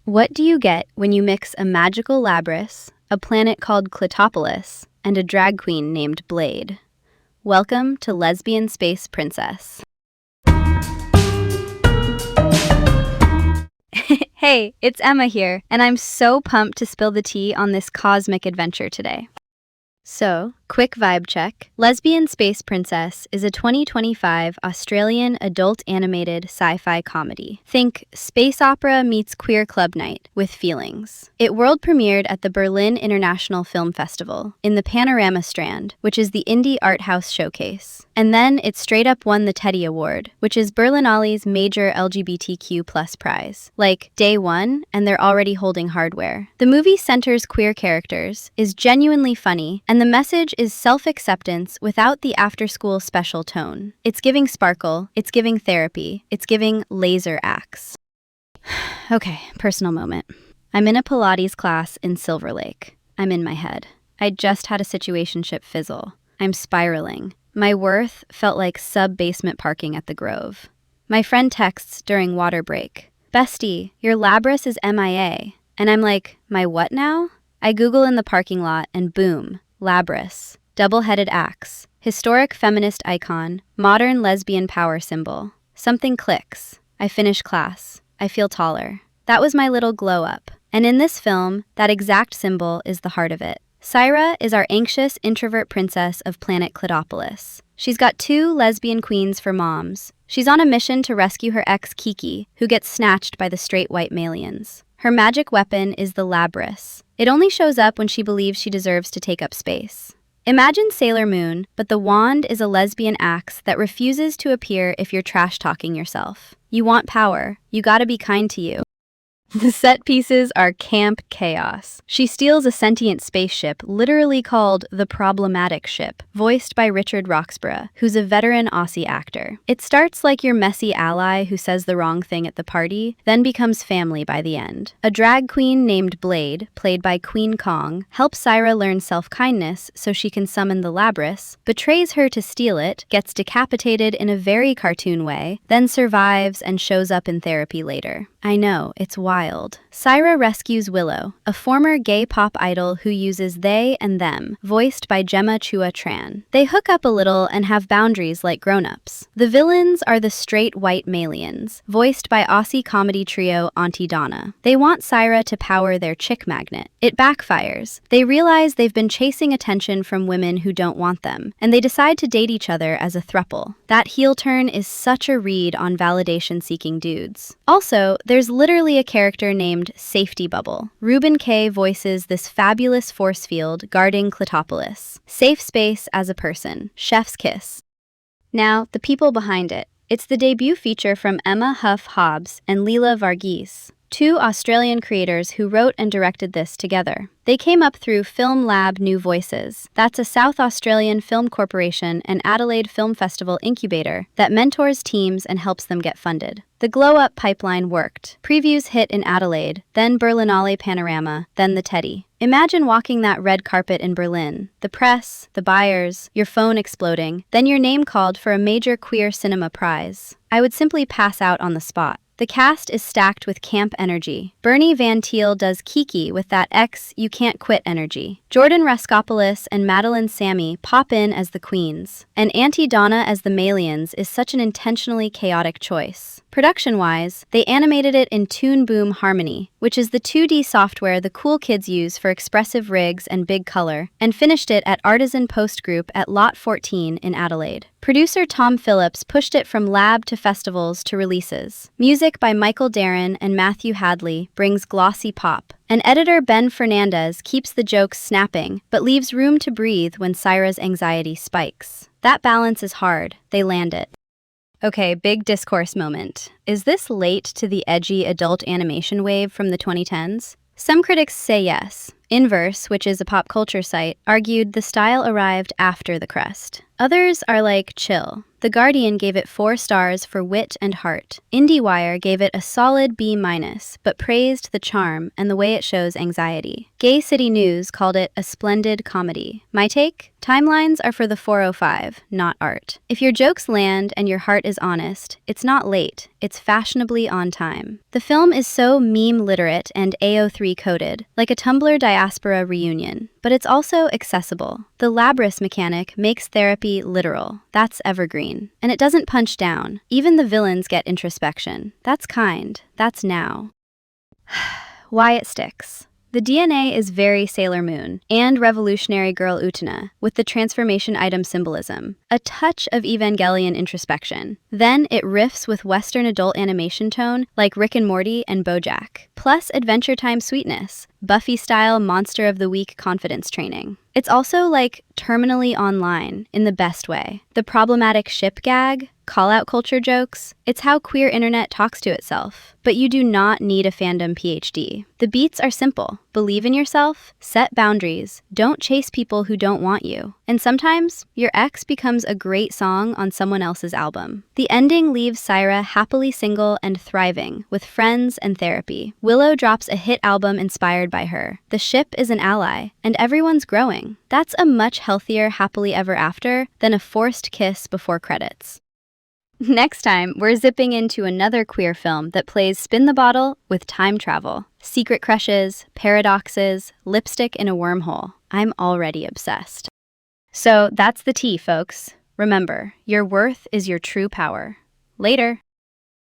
What do you get when you mix a magical Labrys, a planet called Clitopolis, and a drag queen named Blade? Welcome to Lesbian Space Princess. Hey, it's Emma here, and I'm so pumped to spill the tea on this cosmic adventure today. So, quick vibe check. Lesbian Space Princess is a 2025 Australian adult animated sci-fi comedy. Think space opera meets queer club night with feelings. It world premiered at the Berlin International Film Festival in the Panorama Strand, which is the indie art house showcase. And then it straight up won the Teddy Award, which is Berlinale's major LGBTQ+ prize. Like, day one, and they're already holding hardware. The movie centers queer characters, is genuinely funny, and the message is self-acceptance without the after-school special tone. It's giving sparkle, it's giving therapy, it's giving laser axe. Okay, personal moment. I'm in a Pilates class in Silver Lake. I'm in my head. I just had a situationship fizzle. I'm spiraling. My worth felt like sub-basement parking at the Grove. My friend texts during water break, "Bestie, your Labrys is MIA." And I'm like, my what now? I Google in the parking lot and boom, Labrys. Double-headed axe. Historic feminist icon. Modern lesbian power symbol. Something clicks. I finish class. I feel taller. That was my little glow-up. And in this film, that exact symbol is the heart of it. Syra is our anxious introvert princess of planet Clitopolis. She's got two lesbian queens for moms. She's on a mission to rescue her ex Kiki, who gets snatched by the straight white Malians. Her magic weapon is the Labrys. It only shows up when she believes she deserves to take up space. Imagine Sailor Moon, but the wand is a lesbian axe that refuses to appear if you're trash-talking yourself. You want power. You gotta be kind to you. The set pieces are camp chaos. She steals a sentient spaceship, literally called the Problematic Ship, voiced by Richard Roxburgh, who's a veteran Aussie actor. It starts like your messy ally who says the wrong thing at the party, then becomes family by the end. A drag queen named Blade, played by Queen Kong, helps Syra learn self-kindness so she can summon the Labrys, betrays her to steal it, gets decapitated in a very cartoon way, then survives and shows up in therapy later. I know, it's wild. Syra rescues Willow, a former gay pop idol who uses they and them, voiced by Gemma Chua Tran. They hook up a little and have boundaries like grown-ups. The villains are the straight white Malians, voiced by Aussie comedy trio Auntie Donna. They want Syra to power their chick magnet. It backfires. They realize they've been chasing attention from women who don't want them, and they decide to date each other as a throuple. That heel turn is such a read on validation-seeking dudes. Also, there's literally a character named Safety Bubble. Ruben K voices this fabulous force field guarding Clitopolis. Safe space as a person. Chef's kiss. Now, the people behind it. It's the debut feature from Emma Huff Hobbs and Leela Varghese, two Australian creators who wrote and directed this together. They came up through Film Lab New Voices. That's a South Australian film corporation and Adelaide Film Festival incubator that mentors teams and helps them get funded. The glow-up pipeline worked. Previews hit in Adelaide, then Berlinale Panorama, then the Teddy. Imagine walking that red carpet in Berlin. The press, the buyers, your phone exploding, then your name called for a major queer cinema prize. I would simply pass out on the spot. The cast is stacked with camp energy. Bernie Van Thiel does Kiki with that you can't quit energy. Jordan Raskopoulos and Madeline Sammy pop in as the queens. And Auntie Donna as the Malians is such an intentionally chaotic choice. Production-wise, they animated it in Toon Boom Harmony, which is the 2D software the cool kids use for expressive rigs and big color, and finished it at Artisan Post Group at Lot 14 in Adelaide. Producer Tom Phillips pushed it from lab to festivals to releases. Music by Michael Darren and Matthew Hadley brings glossy pop. And editor Ben Fernandez keeps the jokes snapping, but leaves room to breathe when Syra's anxiety spikes. That balance is hard. They land it. Okay, big discourse moment. Is this late to the edgy adult animation wave from the 2010s? Some critics say yes. Inverse, which is a pop culture site, argued the style arrived after the crest. Others are like chill. The Guardian gave it 4 stars for wit and heart. IndieWire gave it a solid B-, but praised the charm and the way it shows anxiety. Gay City News called it a splendid comedy. My take? Timelines are for the 405, not art. If your jokes land and your heart is honest, it's not late, it's fashionably on time. The film is so meme-literate and AO3 coded, like a Tumblr diaspora reunion. But it's also accessible. The Labrys mechanic makes therapy literal. That's evergreen. And it doesn't punch down. Even the villains get introspection. That's kind. That's now. Why it sticks. The DNA is very Sailor Moon and Revolutionary Girl Utena, with the transformation item symbolism, a touch of Evangelion introspection. Then it riffs with Western adult animation tone like Rick and Morty and BoJack, plus Adventure Time sweetness, Buffy-style Monster of the Week confidence training. It's also like terminally online in the best way. The problematic ship gag, call-out culture jokes, it's how queer internet talks to itself. But you do not need a fandom PhD. The beats are simple. Believe in yourself, set boundaries, don't chase people who don't want you. And sometimes, your ex becomes a great song on someone else's album. The ending leaves Syra happily single and thriving, with friends and therapy. Willow drops a hit album inspired by her. The ship is an ally, and everyone's growing. That's a much healthier happily ever after than a forced kiss before credits. Next time, we're zipping into another queer film that plays spin the bottle with time travel. Secret crushes, paradoxes, lipstick in a wormhole. I'm already obsessed. So that's the tea, folks. Remember, your worth is your true power. Later.